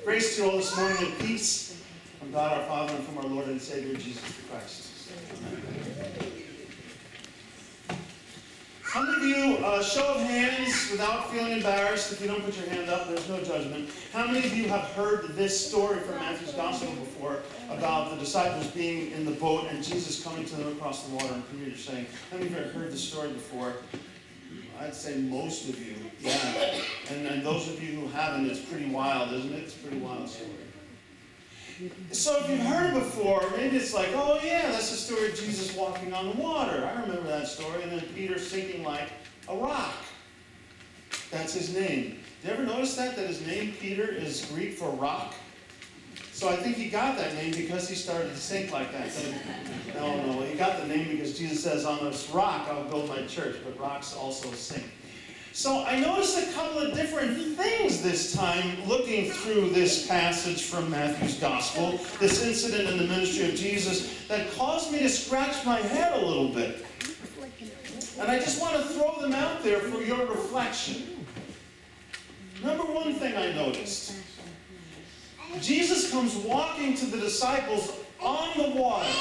Grace to you all this morning and peace from God our Father and from our Lord and Savior Jesus Christ. How many of you, show of hands without feeling embarrassed, if you don't put your hand up, there's no judgment. How many of you have heard this story from Matthew's Gospel before about the disciples being in the boat and Jesus coming to them across the water? And Peter saying, how many of you have heard this story before? I'd say most of you, yeah. And those of you who haven't, it's pretty wild, isn't it? It's a pretty wild story. So if you've heard it before, maybe it's like, oh yeah, that's the story of Jesus walking on the water. I remember that story. And then Peter sinking like a rock. That's his name. Did you ever notice that his name, Peter, is Greek for rock? So I think he got that name because he started to sink like that. No, he got the name because Jesus says, on this rock I'll build my church, but rocks also sink. So I noticed a couple of different things this time looking through this passage from Matthew's Gospel, this incident in the ministry of Jesus, that caused me to scratch my head a little bit. And I just want to throw them out there for your reflection. Number one thing I noticed. Jesus comes walking to the disciples on the water.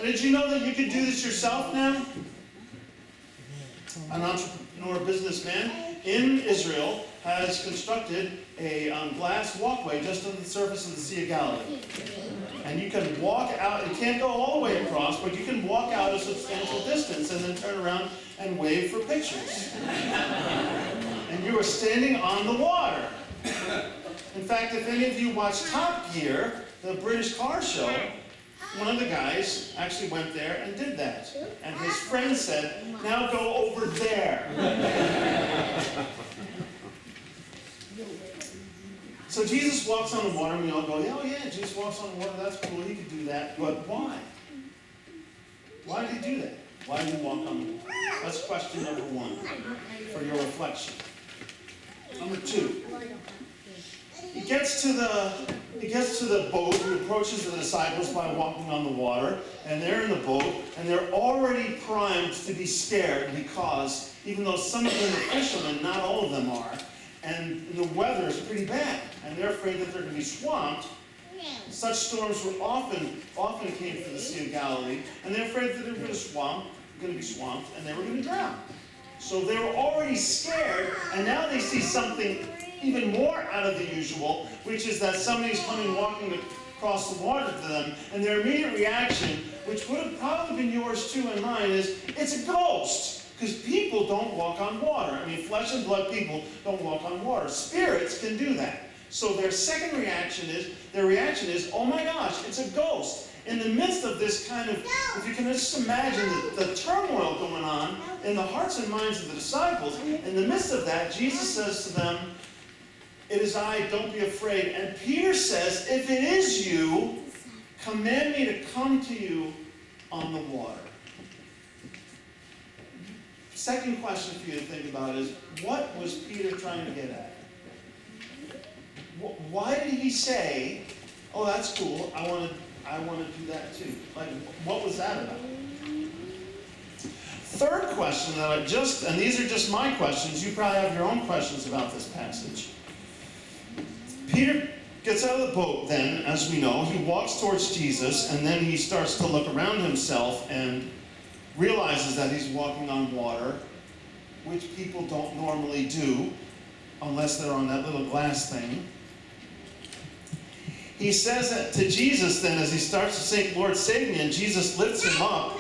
And did you know that you could do this yourself now? An entrepreneur businessman in Israel has constructed a glass walkway just on the surface of the Sea of Galilee. And you can walk out, you can't go all the way across, but you can walk out a substantial distance and then turn around and wave for pictures. And you are standing on the water. In fact, if any of you watch Top Gear, the British car show, one of the guys actually went there and did that. And his friend said, now go over there. So Jesus walks on the water, and we all go, oh yeah, Jesus walks on the water, that's cool, he could do that. But why? Why did he do that? Why did he walk on the water? That's question number one for your reflection. Number two. He gets to the boat, he approaches the disciples by walking on the water, and they're in the boat, and they're already primed to be scared because, even though some of them are fishermen, not all of them are, and the weather is pretty bad, and they're afraid that they're going to be swamped. Such storms were often came from the Sea of Galilee, and they're afraid that they were going to be swamped, and they were going to drown. So they were already scared, and now they see something even more out of the usual, which is that somebody's coming walking across the water to them, and their immediate reaction, which would have probably been yours too and mine, is, it's a ghost. Because people don't walk on water. I mean, flesh and blood people don't walk on water. Spirits can do that. So their second reaction is, oh my gosh, it's a ghost. In the midst of this kind of, if you can just imagine the turmoil going on in the hearts and minds of the disciples, in the midst of that, Jesus says to them, it is I, don't be afraid. And Peter says, if it is you, command me to come to you on the water. Second question for you to think about is, what was Peter trying to get at? Why did he say, oh, that's cool, I want to do that too? Like, what was that about? Third question that and these are just my questions, you probably have your own questions about this passage. Peter gets out of the boat then, as we know. He walks towards Jesus, and then he starts to look around himself and realizes that he's walking on water, which people don't normally do unless they're on that little glass thing. He says that to Jesus then, as he starts to sink, Lord, save me, and Jesus lifts him up.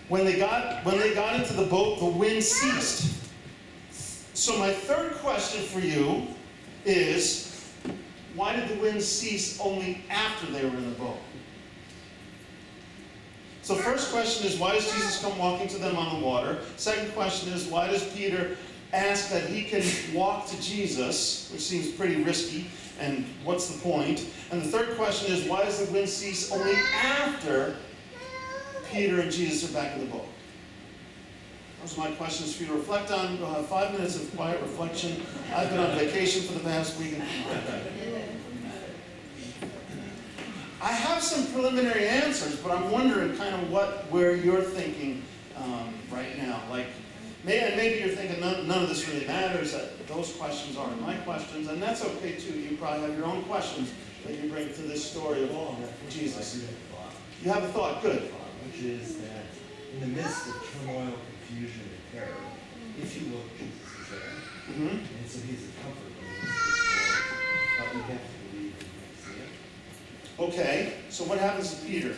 When they got into the boat, the wind ceased. So my third question for you is, why did the wind cease only after they were in the boat? So first question is, why does Jesus come walking to them on the water? Second question is, why does Peter ask that he can walk to Jesus, which seems pretty risky, and what's the point? And the third question is, why does the wind cease only after Peter and Jesus are back in the boat? Those are my questions for you to reflect on. We'll have 5 minutes of quiet reflection. I've been on vacation for the past week. I have some preliminary answers, but I'm wondering kind of where you're thinking right now. Like, Maybe you're thinking none of this really matters, that those questions aren't my questions, and that's okay too. You probably have your own questions that you bring to this story of Jesus. You have a thought, good. Which is that in the midst of turmoil, confusion, and terror, if you look, Jesus is there. Mm-hmm. And so he's a comfort in the midst of the story. But we have to believe and we have to see it. Okay, so what happens to Peter?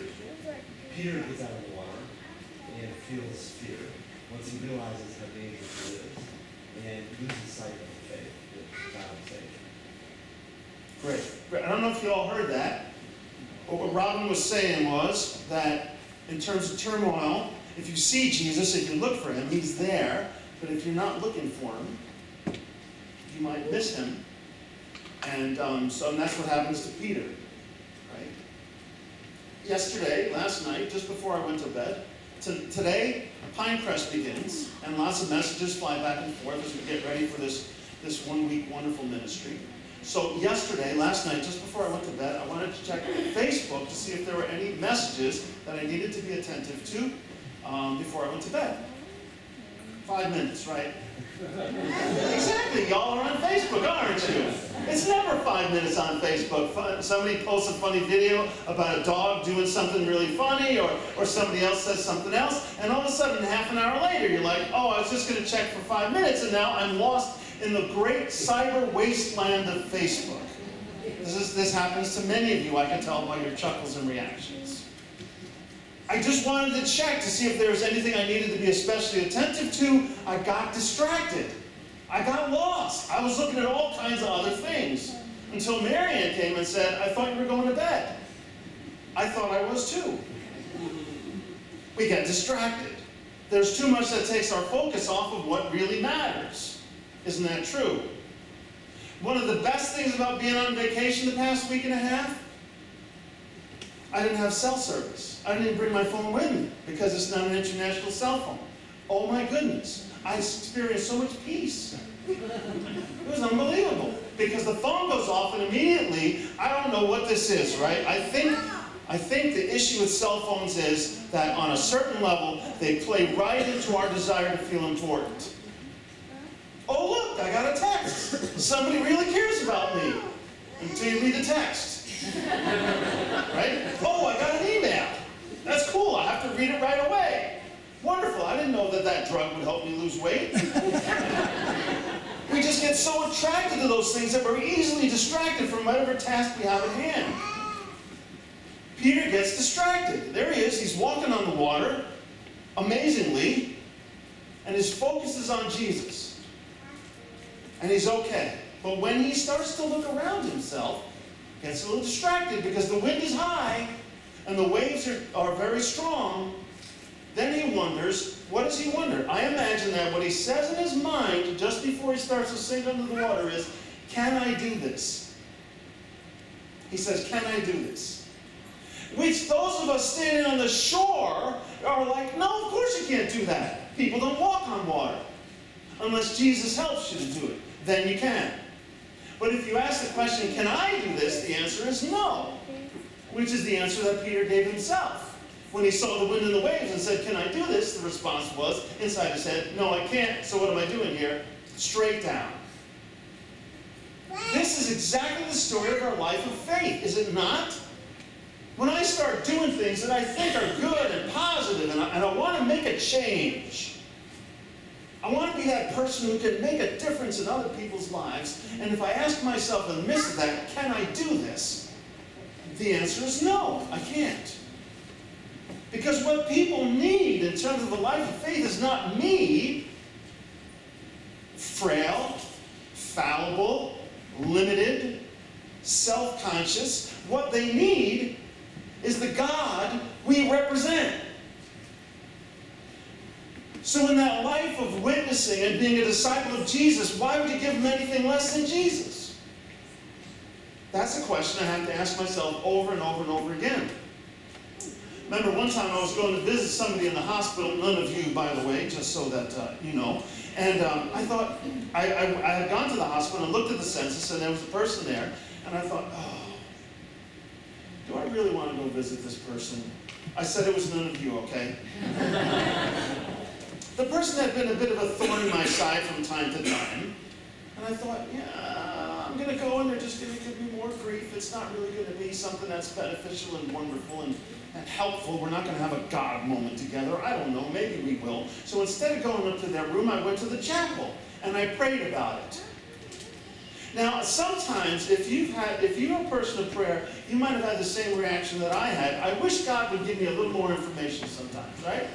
Peter gets out of the water and feels fear once he realizes how dangerous it is and loses sight of the faith that God saved. Great. I don't know if you all heard that. But what Robin was saying was that in terms of turmoil, if you see Jesus, if you look for him, he's there. But if you're not looking for him, you might miss him. And that's what happens to Peter. Right? Yesterday, last night, just before I went to bed, today, Pinecrest begins, and lots of messages fly back and forth as we get ready for this 1 week wonderful ministry. So yesterday, last night, just before I went to bed, I wanted to check Facebook to see if there were any messages that I needed to be attentive to before I went to bed. 5 minutes, right? Exactly, y'all are on Facebook, aren't you? It's never 5 minutes on Facebook. Somebody posts a funny video about a dog doing something really funny, or somebody else says something else, and all of a sudden, half an hour later, you're like, oh, I was just going to check for 5 minutes, and now I'm lost in the great cyber wasteland of Facebook. This happens to many of you, I can tell by your chuckles and reactions. I just wanted to check to see if there was anything I needed to be especially attentive to. I got distracted. I got lost. I was looking at all kinds of other things until Marianne came and said, I thought you were going to bed. I thought I was too. We get distracted. There's too much that takes our focus off of what really matters. Isn't that true? One of the best things about being on vacation the past week and a half, I didn't have cell service. I didn't even bring my phone with me because it's not an international cell phone. Oh my goodness. I experienced so much peace. It was unbelievable because the phone goes off and immediately, I don't know what this is, right? I think the issue with cell phones is that on a certain level, they play right into our desire to feel important. Oh look, I got a text. Somebody really cares about me. Until you read the text. Right? Oh, I got an email. That's cool. I have to read it right away. Wonderful. I didn't know that drug would help me lose weight. We just get so attracted to those things that we're easily distracted from whatever task we have at hand. Peter gets distracted. There he is. He's walking on the water, amazingly, and his focus is on Jesus. And he's okay. But when he starts to look around himself, he gets a little distracted because the wind is high and the waves are very strong. Then he wonders, what does he wonder? I imagine that what he says in his mind just before he starts to sink under the water is, can I do this? He says, can I do this? Which those of us standing on the shore are like, no, of course you can't do that. People don't walk on water unless Jesus helps you to do it. Then you can. But if you ask the question, can I do this? The answer is no. Which is the answer that Peter gave himself. When he saw the wind and the waves and said, can I do this? The response was, inside his head, no, I can't. So what am I doing here? Straight down. This is exactly the story of our life of faith, is it not? When I start doing things that I think are good and positive and I want to make a change, I want to be that person who can make a difference in other people's lives. And if I ask myself in the midst of that, can I do this? The answer is no, I can't. Because what people need in terms of a life of faith is not me, frail, fallible, limited, self-conscious. What they need is the God we represent. So in that life of witnessing and being a disciple of Jesus, why would you give him anything less than Jesus? That's a question I have to ask myself over and over and over again. Remember one time I was going to visit somebody in the hospital, none of you, by the way, just so that you know. And I thought, I had gone to the hospital and looked at the census, and there was a person there. And I thought, oh, do I really want to go visit this person? I said it was none of you, okay? The person had been a bit of a thorn in my side from time to time. And I thought, yeah, I'm going to go and they're just going to give me more grief. It's not really going to be something that's beneficial and wonderful and helpful. We're not going to have a God moment together. I don't know. Maybe we will. So instead of going up to their room, I went to the chapel and I prayed about it. Now, sometimes if you're a person of prayer, you might have had the same reaction that I had. I wish God would give me a little more information sometimes, right?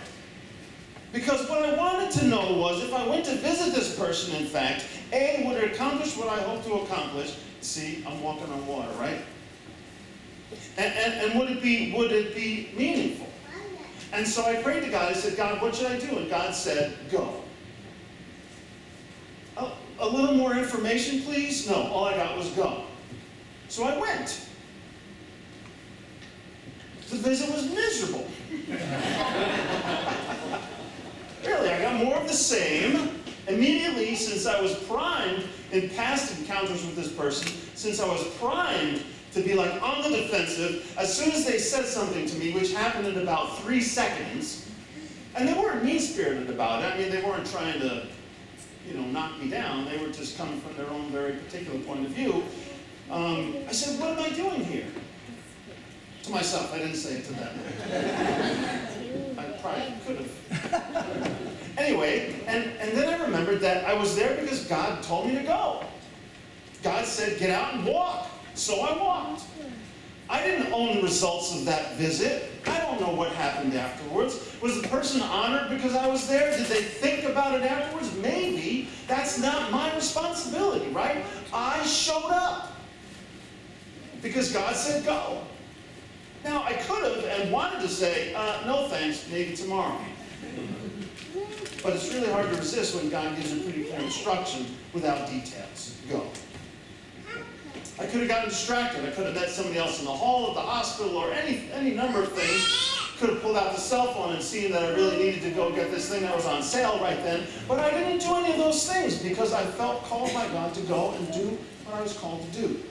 Because what I wanted to know was if I went to visit this person, in fact, A, would it accomplish what I hope to accomplish? See, I'm walking on water, right? And would it be meaningful? And so I prayed to God. I said, God, what should I do? And God said, go. A little more information, please? No, all I got was go. So I went. The visit was miserable. Really, I got more of the same. Immediately, since I was primed in past encounters with this person, since I was primed to be like on the defensive, as soon as they said something to me, which happened in about 3 seconds, and they weren't mean-spirited about it. I mean, they weren't trying to, knock me down. They were just coming from their own very particular point of view. I said, what am I doing here? To myself. I didn't say it to them. I probably could have. Anyway, and then I remembered that I was there because God told me to go. God said, get out and walk. So I walked. I didn't own the results of that visit. I don't know what happened afterwards. Was the person honored because I was there? Did they think about it afterwards? Maybe. That's not my responsibility, right? I showed up because God said go. Now, I could have and wanted to say, no thanks, maybe tomorrow. But it's really hard to resist when God gives a pretty clear instruction without details. Go. I could have gotten distracted. I could have met somebody else in the hall at the hospital or any number of things. Could have pulled out the cell phone and seen that I really needed to go get this thing that was on sale right then. But I didn't do any of those things because I felt called by God to go and do what I was called to do.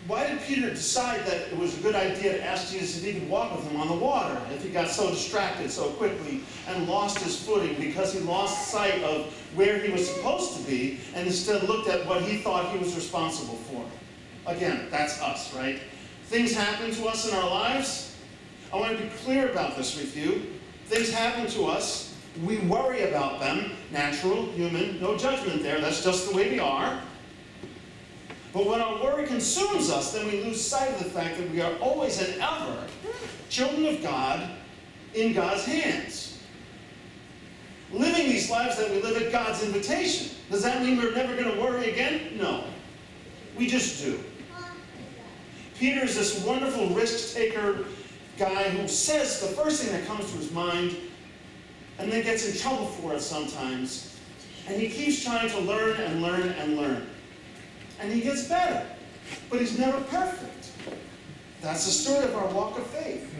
Why did Peter decide that it was a good idea to ask Jesus if he could walk with him on the water if he got so distracted so quickly and lost his footing because he lost sight of where he was supposed to be and instead looked at what he thought he was responsible for? Again, that's us, right? Things happen to us in our lives. I want to be clear about this with you. Things happen to us. We worry about them. Natural, human, no judgment there. That's just the way we are. But when our worry consumes us, then we lose sight of the fact that we are always and ever children of God in God's hands. Living these lives that we live at God's invitation. Does that mean we're never going to worry again? No. We just do. Peter is this wonderful risk-taker guy who says the first thing that comes to his mind and then gets in trouble for it sometimes. And he keeps trying to learn and learn and learn. And he gets better, but he's never perfect. That's the story of our walk of faith.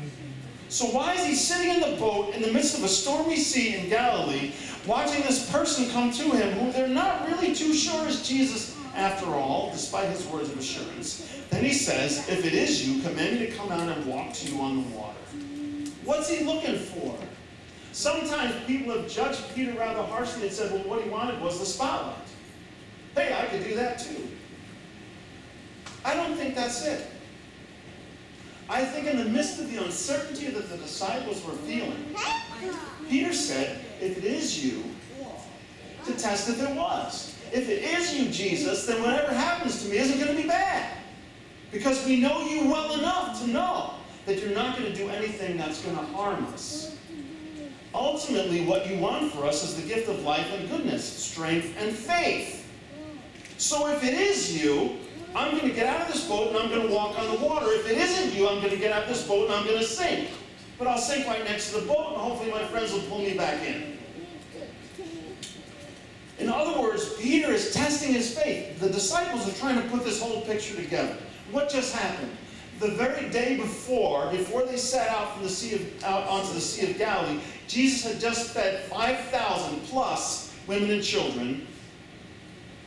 So why is he sitting in the boat in the midst of a stormy sea in Galilee, watching this person come to him who they're not really too sure is Jesus after all, despite his words of assurance? Then he says, if it is you, command me to come out and walk to you on the water. What's he looking for? Sometimes people have judged Peter rather harshly and said, well, what he wanted was the spotlight. Hey, I could do that too. I don't think that's it. I think in the midst of the uncertainty that the disciples were feeling, Peter said, if it is you, to test if it was. If it is you, Jesus, then whatever happens to me isn't going to be bad. Because we know you well enough to know that you're not going to do anything that's going to harm us. Ultimately, what you want for us is the gift of life and goodness, strength and faith. So if it is you, I'm going to get out of this boat and I'm going to walk on the water. If it isn't you, I'm going to get out of this boat and I'm going to sink. But I'll sink right next to the boat and hopefully my friends will pull me back in. In other words, Peter is testing his faith. The disciples are trying to put this whole picture together. What just happened? The very day before they set out from out onto the Sea of Galilee, Jesus had just fed 5,000 plus women and children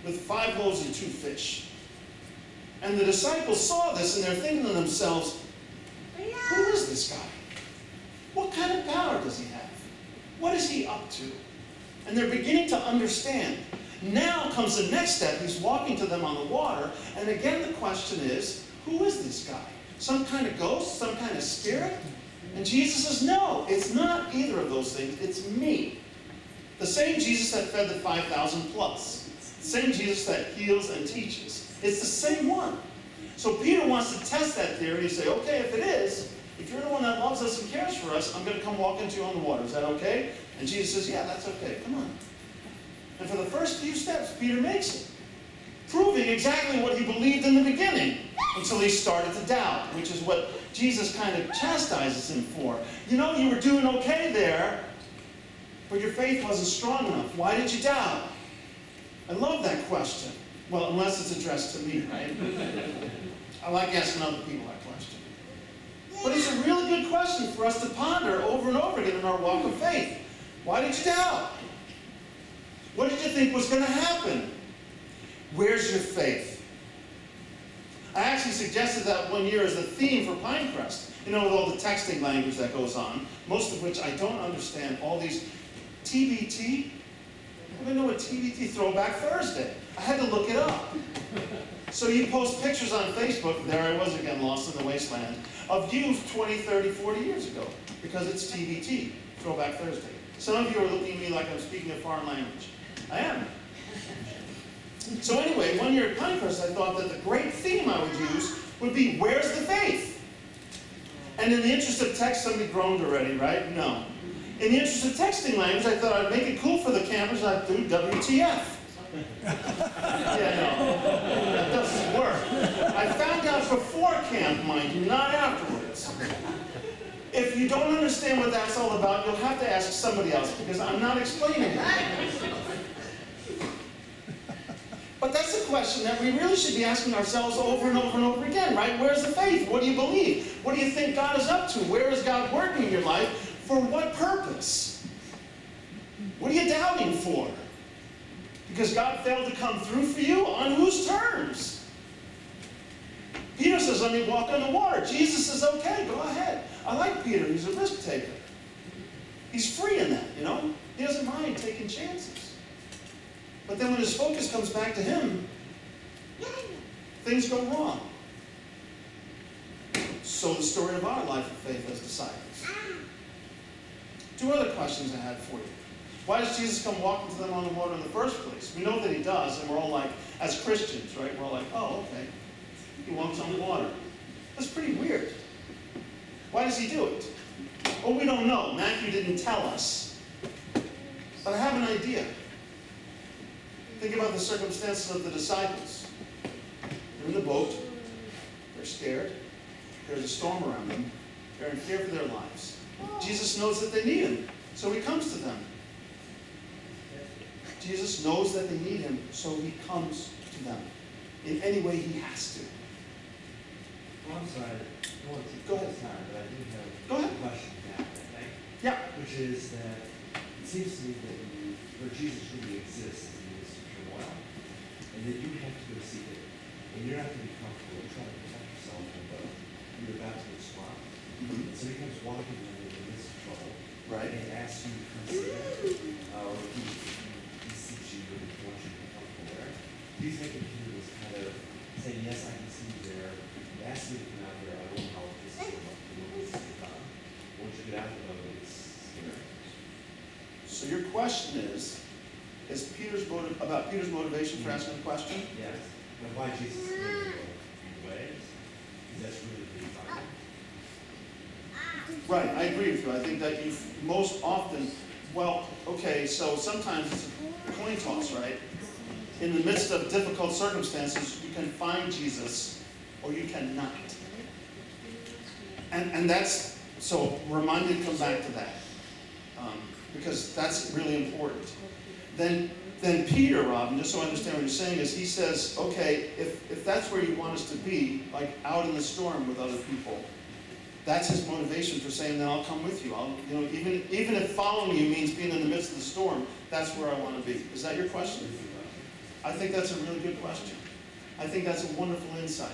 with 5 loaves and 2 fish. And the disciples saw this and they're thinking to themselves, who is this guy? What kind of power does he have? What is he up to? And they're beginning to understand. Now comes the next step. He's walking to them on the water. And again, the question is, who is this guy? Some kind of ghost? Some kind of spirit? And Jesus says, no, it's not either of those things. It's me. The same Jesus that fed the 5,000 plus. The same Jesus that heals and teaches. It's the same one. So Peter wants to test that theory and say, okay, if it is, if you're the one that loves us and cares for us, I'm going to come walk into you on the water. Is that okay? And Jesus says, yeah, that's okay. Come on. And for the first few steps, Peter makes it, proving exactly what he believed in the beginning, until he started to doubt, which is what Jesus kind of chastises him for. You know, you were doing okay there, but your faith wasn't strong enough. Why did you doubt? I love that question. Well, unless it's addressed to me, right? I like asking other people that question. But it's a really good question for us to ponder over and over again in our walk of faith. Why did you doubt? What did you think was going to happen? Where's your faith? I actually suggested that one year as the theme for Pinecrest. You know, with all the texting language that goes on, most of which I don't understand. All these TBT. I don't know what TBT, Throwback Thursday. I had to look it up. So you post pictures on Facebook, there I was again, lost in the wasteland, of you 20, 30, 40 years ago, because it's TBT, Throwback Thursday. Some of you are looking at me like I'm speaking a foreign language. I am. So anyway, one year at Pinecrest, I thought that the great theme I would use would be, where's the faith? And in the interest of text, somebody groaned already, right? No. In the interest of texting language, I thought I'd make it cool for the campers, and I'd do WTF. Yeah, no, that doesn't work. I found out before camp, mind you, not afterwards. If you don't understand what that's all about, you'll have to ask somebody else, because I'm not explaining it. But that's a question that we really should be asking ourselves over and over and over again, right? Where's the faith? What do you believe? What do you think God is up to? Where is God working in your life? For what purpose? What are you doubting for? Because God failed to come through for you? On whose terms? Peter says, let me walk on the water. Jesus says, okay, go ahead. I like Peter. He's a risk taker. He's free in that, you know? He doesn't mind taking chances. But then when his focus comes back to him, things go wrong. So the story of our life of faith as disciples. Two other questions I had for you. Why does Jesus come walking to them on the water in the first place? We know that he does, and we're all like, as Christians, right? We're all like, oh, okay. He walks on the water. That's pretty weird. Why does he do it? Well, we don't know. Matthew didn't tell us. But I have an idea. Think about the circumstances of the disciples. They're in the boat. They're scared. There's a storm around them. They're in fear for their lives. Jesus knows that they need him, so he comes to them. Jesus knows that they need him, so he comes to them in any way he has to. Well, I'm sorry, I don't want to take Go ahead. this time, but I do have Go ahead. a question now, I think. Yeah. Which is that it seems to me that where Jesus really exists is turmoil, and that you have to go seek it. And you're not going to be comfortable and try to protect yourself from both. You're about to get swamped. Mm-hmm. And so he comes walking in the midst of trouble. Right. And asks you to come see him. Or he seeks you and he wants you to be comfortable there. Do you think if he was kind of saying, yes, I can see you there, ask me to come out here, I will help, this is what this is about. Once you get out of the boat, it's here. So your question is about Peter's motivation for asking the question? Yes. And why Jesus is moving in ways? Because that's really the Bible. Right, I agree with you. I think that you most often, well, okay, so sometimes it's a coin toss, right? In the midst of difficult circumstances, you can find Jesus or you cannot. And that's, so remind me to come back to that. Because that's really important. Then Peter, Robin, just so I understand what you're saying, is he says, okay, if that's where you want us to be, like out in the storm with other people, that's his motivation for saying, then I'll come with you. Even if following you means being in the midst of the storm, that's where I want to be. Is that your question? I think that's a really good question. I think that's a wonderful insight.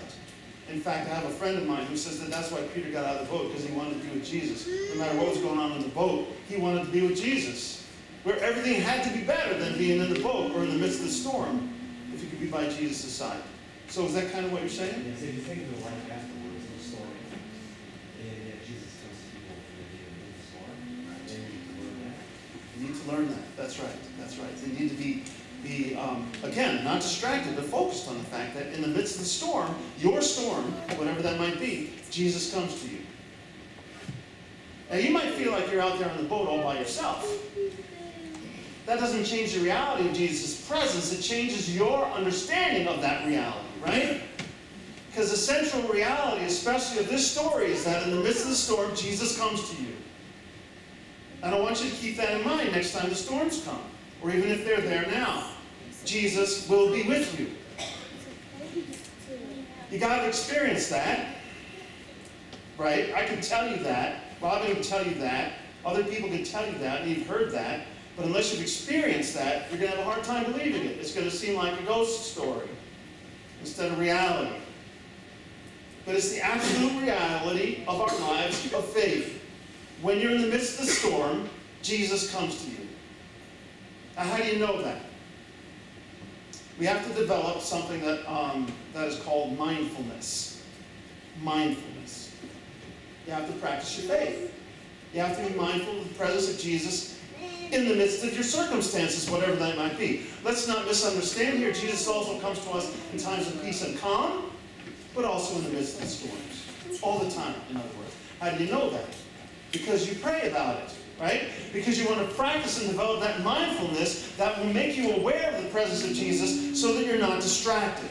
In fact, I have a friend of mine who says that that's why Peter got out of the boat, because he wanted to be with Jesus. No matter what was going on in the boat, he wanted to be with Jesus. Where everything had to be better than being in the boat or in the midst of the storm if you could be by Jesus' side. So is that kind of what you're saying? Yes, if you think of the life afterwards of the story, and yet Jesus comes to people in the storm, they need to learn that. You need to learn that. That's right. That's right. They need to be again, not distracted, but focused on the fact that in the midst of the storm, your storm, whatever that might be, Jesus comes to you. Now, you might feel like you're out there on the boat all by yourself. That doesn't change the reality of Jesus' presence. It changes your understanding of that reality, right? Because the central reality, especially of this story, is that in the midst of the storm, Jesus comes to you. And I want you to keep that in mind next time the storms come, or even if they're there now. Jesus will be with you. You got to experience that, right? I can tell you that. Robin can tell you that. Other people can tell you that, and you've heard that. But unless you've experienced that, you're going to have a hard time believing it. It's going to seem like a ghost story instead of reality. But it's the absolute reality of our lives of faith. When you're in the midst of the storm, Jesus comes to you. Now, how do you know that? We have to develop something that is called mindfulness. Mindfulness. You have to practice your faith. You have to be mindful of the presence of Jesus in the midst of your circumstances, whatever that might be. Let's not misunderstand here. Jesus also comes to us in times of peace and calm, but also in the midst of the storms. All the time, in other words. How do you know that? Because you pray about it, right? Because you want to practice and develop that mindfulness that will make you aware of the presence of Jesus so that you're not distracted.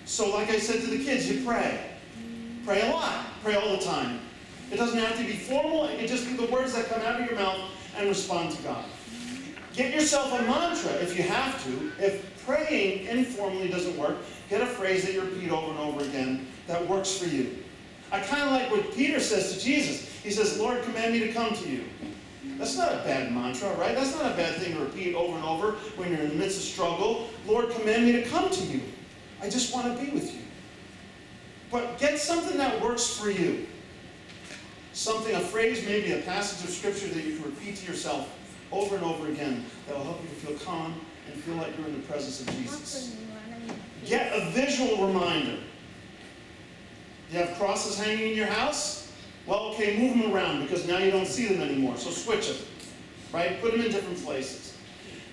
So like I said to the kids, you pray. Pray a lot. Pray all the time. It doesn't have to be formal. It can just be the words that come out of your mouth and respond to God. Get yourself a mantra if you have to. If praying informally doesn't work, get a phrase that you repeat over and over again that works for you. I kind of like what Peter says to Jesus. He says, Lord, command me to come to you. That's not a bad mantra, right? That's not a bad thing to repeat over and over when you're in the midst of struggle. Lord, command me to come to you. I just want to be with you. But get something that works for you. Something, a phrase, maybe a passage of Scripture that you can repeat to yourself over and over again that will help you to feel calm and feel like you're in the presence of Jesus. Get a visual reminder. You have crosses hanging in your house? Well, okay, move them around because now you don't see them anymore. So switch them, right? Put them in different places.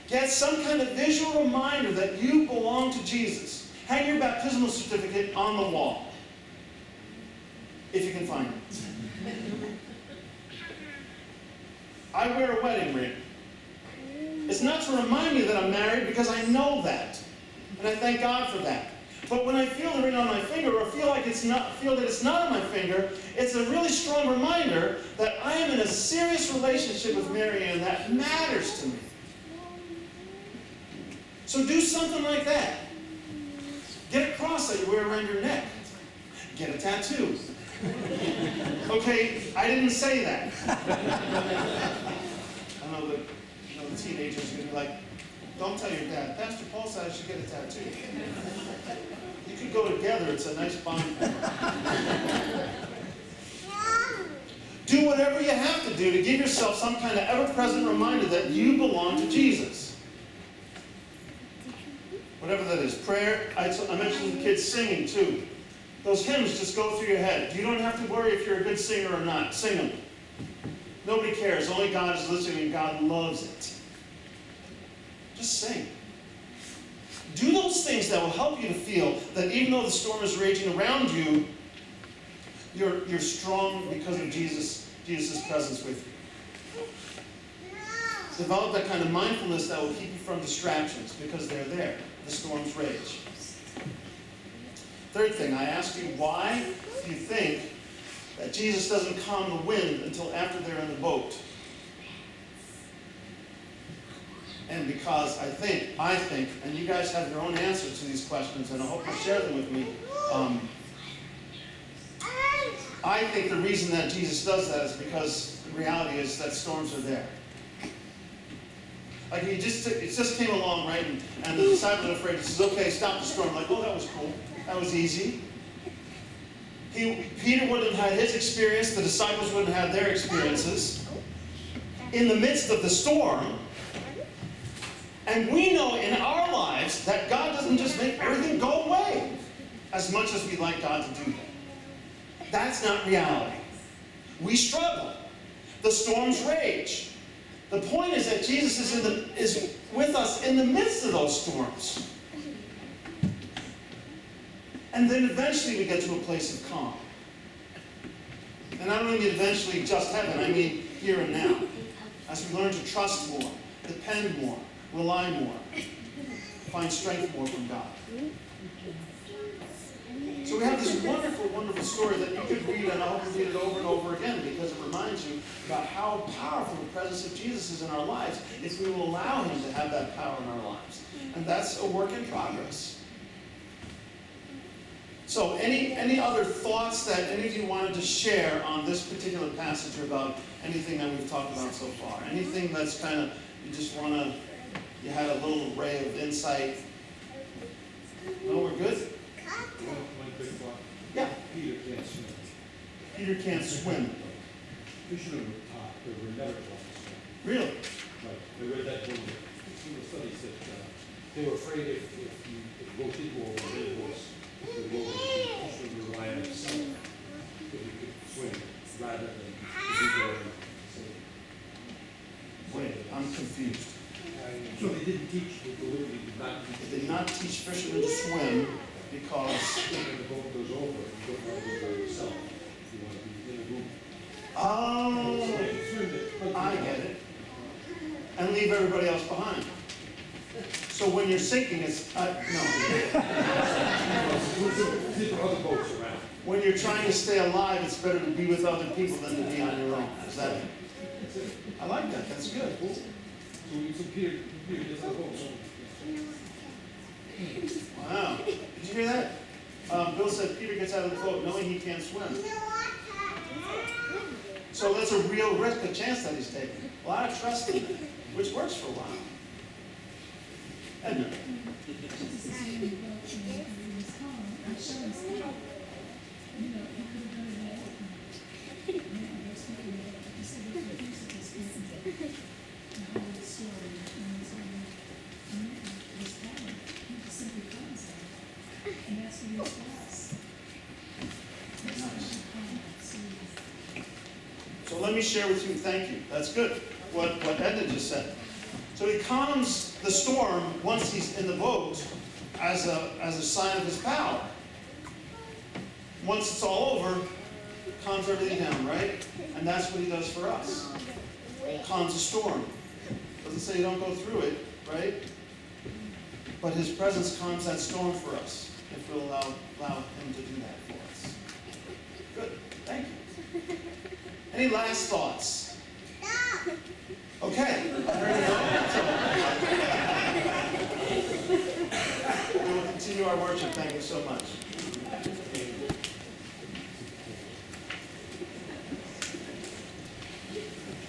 Get some kind of visual reminder that you belong to Jesus. Hang your baptismal certificate on the wall, if you can find it. I wear a wedding ring. It's not to remind me that I'm married because I know that. And I thank God for that. But when I feel the ring on my finger or feel that it's not on my finger, it's a really strong reminder that I am in a serious relationship with Mary Ann that matters to me. So do something like that. Get a cross that you wear around your neck. Get a tattoo. Okay, I didn't say that. I know the teenagers are going to be like, don't tell your dad. Pastor Paul said I should get a tattoo. You could go together. It's a nice bond. Do whatever you have to do to give yourself some kind of ever-present reminder that you belong to Jesus. Whatever that is. Prayer. I mentioned the kids singing too. Those hymns just go through your head. You don't have to worry if you're a good singer or not. Sing them. Nobody cares. Only God is listening and God loves it. Just sing. Do those things that will help you to feel that even though the storm is raging around you, you're strong because of Jesus' presence with you. Develop that kind of mindfulness that will keep you from distractions because they're there. The storms rage. Third thing, I asked you, why do you think that Jesus doesn't calm the wind until after they're in the boat? And because I think, and you guys have your own answers to these questions, and I hope you'll share them with me. I think the reason that Jesus does that is because the reality is that storms are there. Like it just came along, right? And the disciples are afraid. He says, okay, stop the storm. Like, oh, that was cool. That was easy. Peter wouldn't have had his experience, the disciples wouldn't have their experiences in the midst of the storm. And we know in our lives that God doesn't just make everything go away as much as we'd like God to do that. That's not reality. We struggle. The storms rage. The point is that Jesus is with us in the midst of those storms. And then eventually we get to a place of calm. And I don't mean eventually just heaven, I mean here and now. As we learn to trust more, depend more, rely more, find strength more from God. So we have this wonderful, wonderful story that you could read, and I hope you read it over and over again, because it reminds you about how powerful the presence of Jesus is in our lives if we will allow him to have that power in our lives. And that's a work in progress. So any other thoughts that any of you wanted to share on this particular passage or about anything that we've talked about so far? Anything that's kind of, you had a little ray of insight? No, we're good? One quick thought. Yeah. Peter can't swim. Peter can't swim. Fishermen were taught, they were never taught to swim. Really? Right. They read that one of the studies that they were afraid if the boat did go over, their boats would go over, the fishermen would rely on themselves that he could swim rather than to be there and save. Wait, I'm confused. So they didn't teach, they deliberately did not teach. They did not teach fishermen to swim because... When the boat goes over, you don't want to be by yourself. You want to be in a group. Oh, So they can swim it. I get it. And leave everybody else behind. So when you're sinking, it's... no. There are other boats around. When you're trying to stay alive, it's better to be with other people than to be on your own. Is that it? I like that. That's good. So Peter gets on the boat. Wow. Did you hear that? Bill said Peter gets out of the boat knowing he can't swim. So that's a real risk, a chance that he's taking. A lot of trust in it, which works for a while. Edna. So let me share with you, thank you. That's good, what Edna just said. So he calms the storm once he's in the boat as a sign of his power. Once it's all over, calms everything down, right? And that's what he does for us. Calms the storm. Doesn't say you don't go through it, right? But his presence calms that storm for us if we'll allow him to do that for us. Good, thank you. Any last thoughts? Okay. We will continue our worship. Thank you so much.